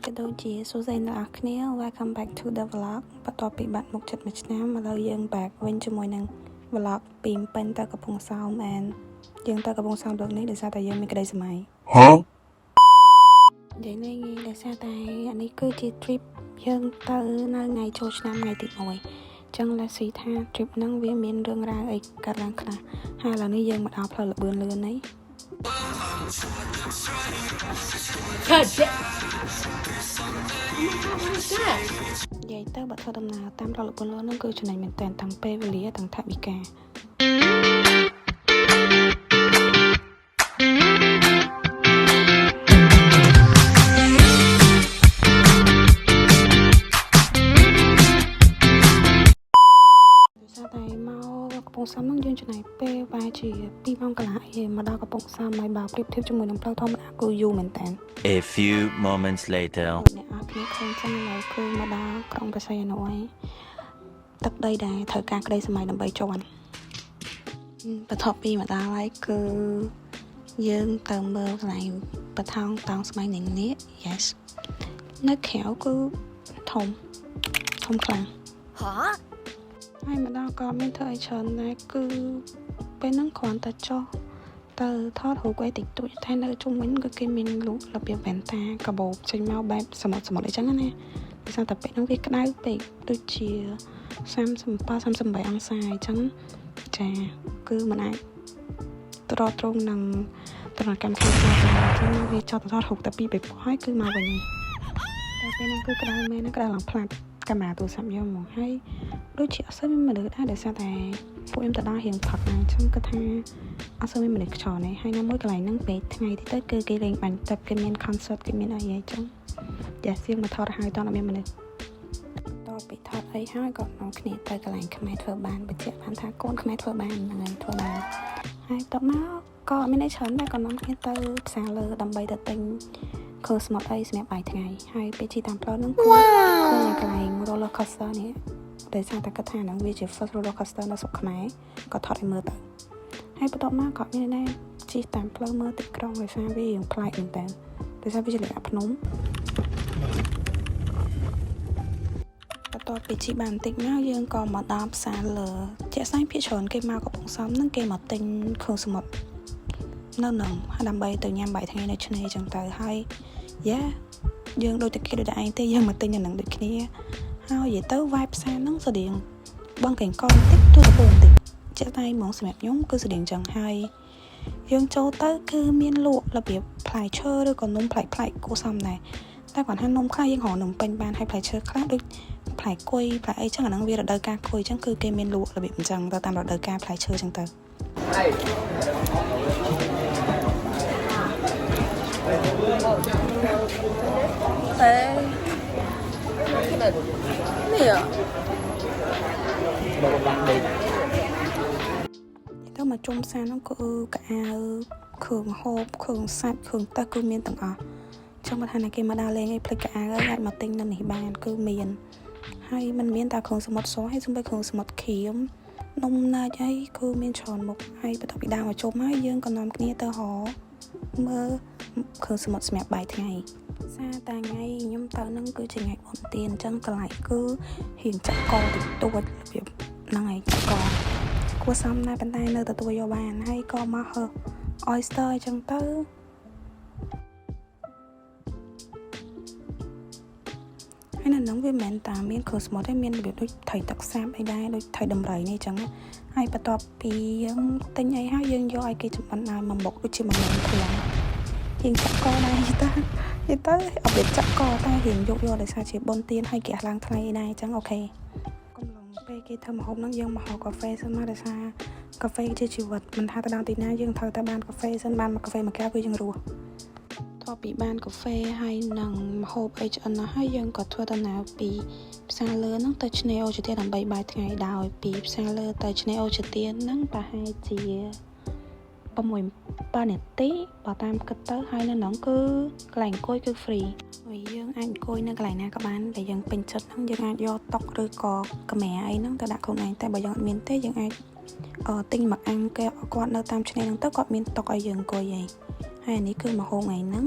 ក៏ដូចជាសួស្តីអ្នកនរគ្នា Welcome back to the vlog បន្ទាប់ពីបាត់មុខចិត្តមួយឆ្នាំឥឡូវយើង back វិញជាមួយនឹង vlog ពីពេញទៅកំពង់សោម and យើងទៅកំពង់សោមលើកនេះដោយសារតែយើងមានក្តីសម័យនិយាយលេងដោយសារតែអានេះគឺជា trip យើងទៅនៅថ្ងៃចូលឆ្នាំថ្ងៃទី1អញ្ចឹងឡាស៊ីថា trip ហ្នឹងវាមានរឿងរ៉ាវអីកើតឡើងខ្លះហើយឥឡូវនេះយើងមកដល់ផ្លូវលបឿនលឿននេះនិយាយទៅបើធ្វើដំណើរតាមផ្លូវលបឿនលឿនហ្នឹងគឺចំណេញមែនតើទាំងពេលវេលាទាំងថវិកាកំពង់សោមហ្នឹងយើងចំណាយពេលប្រហែលជា2ម៉ោងកន្លះឯងមកដល់កំពង់សោមហើយបើប្រៀបធៀបជាមួយនឹងផ្លូវធម្មតាគឺយូរមែនតើ A few moments later អ្នកអរគ្នាឃើញចឹងឡើយគឺមកដល់ក្រុងបរសៃអនុហើយទឹកដីដែលត្រូវការក្តីសម័យដើម្បីជន់បន្ទាប់ពីមកដល់ហើយគឺយើងទៅមើលកន្លែងបឋមតោងស្បែកនឹងនេះ yes នៅក្រៅគឺធំខ្លាំងហើយមកដល់ក៏មានធ្វើឲ្យច្រើនដែរគឺពេលហ្នឹងគ្រាន់តែចុះទៅថតរូបអីតិចតួចតែនៅជុំវិញគឺគេមានលក់របៀបវ៉ែនតាកាបូបចេញមកបែបសមុទ្រអញ្ចឹងណាដោយសារតែពេលហ្នឹងវាក្តៅពេកដូចជា37-38អង្សាអញ្ចឹងចាគឺមិនអាចត្រង់នឹងដំណើរកម្មខ្លួនបានអញ្ចឹងវាចោតថតរូបតែពីរពេលហើយគឺមកវិញតែពេលហ្នឹងគឺក្តៅមែនណាក្តៅឡើងផ្លាត់កាមេរ៉ាទូរស័ព្ទយកមកហើយដូចជាអត់សូវមានមនុស្សដែរដោយសារតែពួកខ្ញុំទៅដល់រៀងផឹកណាអញ្ចឹងគាត់ថាអត់សូវមានមនុស្សច្រើនទេហើយនៅមួយកន្លែងហ្នឹងពេលថ្ងៃទីទៅគឺគេលេងបាញ់ទឹកគេមាន concert គេមានអីអញ្ចឹងយ៉ាសៀងមកថតហើយតោះអត់មានមនុស្សតពីថតអីហើយក៏នាំគ្នាទៅកន្លែងខ្មែរធ្វើបានបញ្ជាក់បានថាកូនខ្មែរធ្វើបានហ្នឹងហើយធ្វើបានហើយតមកក៏អត់មានអីច្រើនដែរក៏នាំគ្នាទៅផ្សារលើដើម្បីទៅទិញឃើញស្មត់អីសម្រាប់បាយថ្ងៃហើយពេលជិះតាមផ្លូវហ្នឹងគឺឃើញកន្លែង roller coaster នេះដោយសារតែគាត់ថាហ្នឹងវាជា first roller coaster នៅស្រុកខ្មែរក៏ថតឲ្យមើលទៅហើយបន្ទាប់មកក៏មានដែរជិះតាមផ្លូវមើលទីក្រុងដោយសារវាប្លែកមែនតើដោយសារវាជាលក្ខណៈភ្នំបន្ទាប់ពីជិះបានបន្តិចមកយើងក៏មកដល់ផ្សារលើជាក់ស្ដែងភាគច្រើនគេមកកំពង់សោមហ្នឹងគេមកទិញគ្រឿងសមុទ្រនៅនឹងដើម្បីទៅញ៉ាំបាយថ្ងៃនៅឆ្នេរចឹងទៅហើយយ៉ាយើងដូចតែគេដូចតែឯងទេយើងមកទិញនៅនឹងដូចគ្នាហើយនិយាយទៅ vibe ផ្សារហ្នឹងស្តៀងបងកេងកងបន្តិចទូទៅបន្តិចជាក់តែហ្មងសម្រាប់ខ្ញុំគឺស្តៀងចឹងហើយយើងចូលទៅគឺមានលក់របៀបផ្លែឈើឬក៏នំប្លែកគួរសមដែរតែគាត់ថានំខ្លះយើងរកនំពេញបានហើយផ្លែឈើខ្លះដូចផ្លែគុយផ្លែអីចឹងអាហ្នឹងវារដូវកាលគុយចឹងគឺគេមានលក់របៀបអញ្ចឹងទៅតាមរដូវកាលផ្លែឈើចឹងទៅទៅមកជុំផ្សារហ្នឹងគឺកៅអៅគ្រឿងហូបគ្រឿងសាច់គ្រឿងទឹកគឺមានទាំងអស់ចឹងមកថាណាគេមកដល់លេងអីផ្លេចកៅអៅហើយអាចមកទិញនៅនេះបានគឺមានហើយมันមានតែគ្រឿងសមុទ្រសហើយសំបីគ្រឿងសមុទ្រក្រៀមនំណាច់អីគឺមានច្រើនមុខហើយបន្ទាប់ពីដើរមកជុំហើយយើងក៏នាំគ្នាទៅរកមើលគ្រឿងសមុទ្រសម្រាប់បាយថ្ងៃសារតែថ្ងៃខ្ញុំទៅនឹងគឺជាថ្ងៃបុណ្យទានអញ្ចឹងកន្លែងគឺរៀងចាក់កតិចតួចរបៀបហ្នឹងឯងចាក់កគួរសមដែរប៉ុន្តែនៅទទួលយកបានហើយក៏មកហឺ oyster អញ្ចឹងទៅហើយនៅហ្នឹងវាមិនមែនតែមានគ្រឿងសមុទ្រទេមានរបៀបដូចត្រីទឹកសាបអីដែរដូចត្រីដំរីនេះអញ្ចឹងហើយបន្ទាប់ពីយើងទិញអីហើយយើងយកឲ្យគេចម្អិនឲ្យមកមុខដូចជាមួយនឹងខ្លួនយើងចាក់កដែរទៅអត់វាចាក់កតែរៀងយកដោយសារជាបុណ្យទានហើយគេឡើងថ្លៃដែរអញ្ចឹងអូខេកំឡុងពេលគេធ្វើម្ហូបហ្នឹងយើងមកហៅកាហ្វេសិនមកដោយសារកាហ្វេជាជីវិតមិនថាទៅដល់ទីណាយើងត្រូវតែបានកាហ្វេសិនបានមកកាហ្វេមួយកែវគឺយើងរស់បន្ទាប់ពីបានកាហ្វេហើយនឹងម្ហូបអីឆ្អិនហើយយើងក៏ធ្វើដំណើរពីផ្សារលើហ្នឹងទៅឆ្នេរអូជាទៀនដើម្បីបាយថ្ងៃដោយពីផ្សារលើទៅឆ្នេរអូជាទៀនហ្នឹងប្រហែលជា6-7នាទីបើតាមគិតទៅហើយនៅហ្នឹងគឺកន្លែងអង្គុយគឺ free ហើយយើងអាចអង្គុយនៅកន្លែងណាក៏បានដែលយើងពេញចិត្តហ្នឹងយើងអាចយកតុឬក៏កាមេរ៉ាអីហ្នឹងទៅដាក់ខ្លួនឯងតែបើយើងអត់មានទេយើងអាចទិញមកអាំងគេគាត់នៅតាមឆ្នេរហ្នឹងទៅគាត់មានតុឲ្យយើងអង្គុយឯងហើយអានេះគឺម្ហូបថ្ងៃហ្នឹង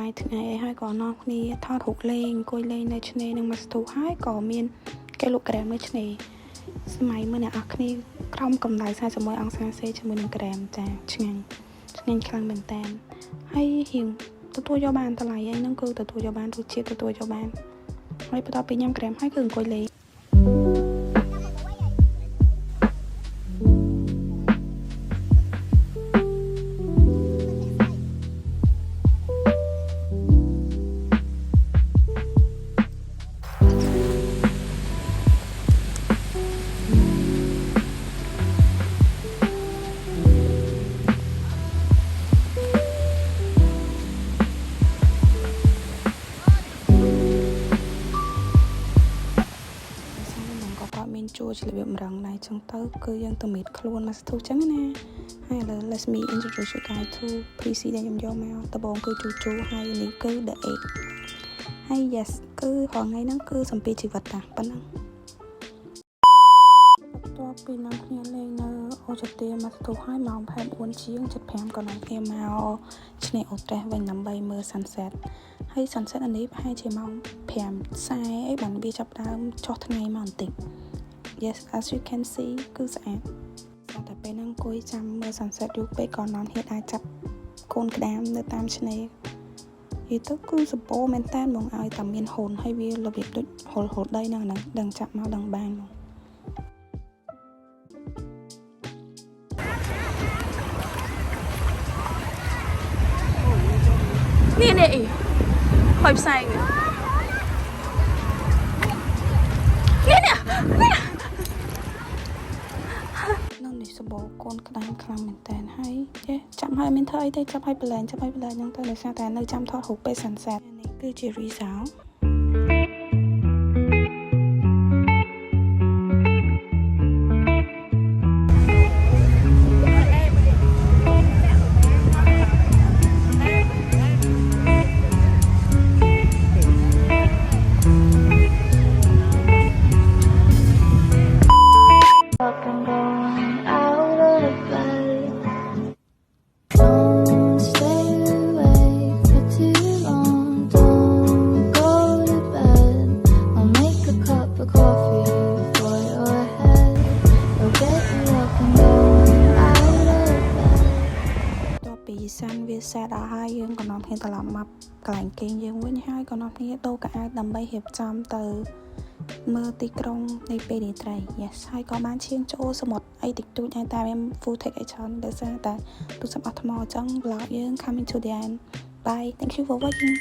យថ្ងៃអីហើយក៏នាំគ្នាថតរូបលេងអង្គុយលេងនៅឆ្នេរនឹងមកស្ទុះហើយក៏មានគេលក់ក្រាមនៅឆ្នេរសម័យមុនអ្នកអស់គ្នាក្រោមកម្ដៅ41អង្សាសេជាមួយនឹងក្រាមចាឆ្ងាញ់ខ្លាំងមែនតើហើយរៀងទទួលយកបានតម្លៃអីហ្នឹងគឺទទួលយកបានរសជាតិទទួលយកបានហើយបន្ទាប់ពីញ៉ាំក្រាមហើយគឺអង្គុយលេងមានជួរជារបៀបម្រឹងដែរចឹងទៅគឺយើងទៅមីតខ្លួនមកស្ទុះចឹងណាហើយឥឡូវ let me introduce you guys to PC ដែលខ្ញុំយកមកដំបូងគឺជូហើយនេះគឺ the egg ហើយ yes គឺរងថ្ងៃហ្នឹងគឺសំពីជីវិតតាប៉ុណ្ណឹងបន្ទាប់ពីនាំគ្នាលេងនៅអូចទាមកស្ទុះហើយម៉ោង4ជាង 7:05 ក៏នាំគ្នាមកឆ្នេរអូត្រេសវិញដើម្បីមើល sunset ហើយ sunset អានេះប្រហែលជាម៉ោង 5:40 អីបានវាចាប់ដើមចុះថ្ងៃមកបន្តិចYes, as you can see គឺស្អាតតែពេលហ្នឹងអង្គុយចាំមើល sunset យូរពេកក៏នន់ហៀតអាចចាប់កូនក្តាមនៅតាមឆ្នេរយីទៅគឺសម្បូរមែនតើហ្មងឲ្យតែមានហូនហើយវារបៀបដូចហូលដីហ្នឹងហ្នឹងដឹងចាប់មកដឹងបានហ្មងនេះហើយផ្សាយនេះសបោកូនក្តាមខ្លាំងមែនតើហើយចេះចាំឲ្យមានធ្វើអីទេចាប់ឲ្យប្លែងហ្នឹងទៅដោយសារតែនៅចាំថតរូបពេល sunset នេះគឺជា resultសានវាសែតអស់ហើយយើងក៏នាំគ្នាត្រឡប់មកកន្លែងគេងយើងវិញហើយក៏នាំគ្នាដូរកៅអៅដើម្បីរៀបចំទៅមើលទីក្រុងនៃពេលរាត្រី Yes ហើយក៏បានឈៀងចូលសមុទ្រអីតិចតួចដែរតែមាន footage អីច្រើនដោយសារតែទូរស័ព្ទអស់ថ្មអញ្ចឹង vlog យើង coming to the end bye thank you for watching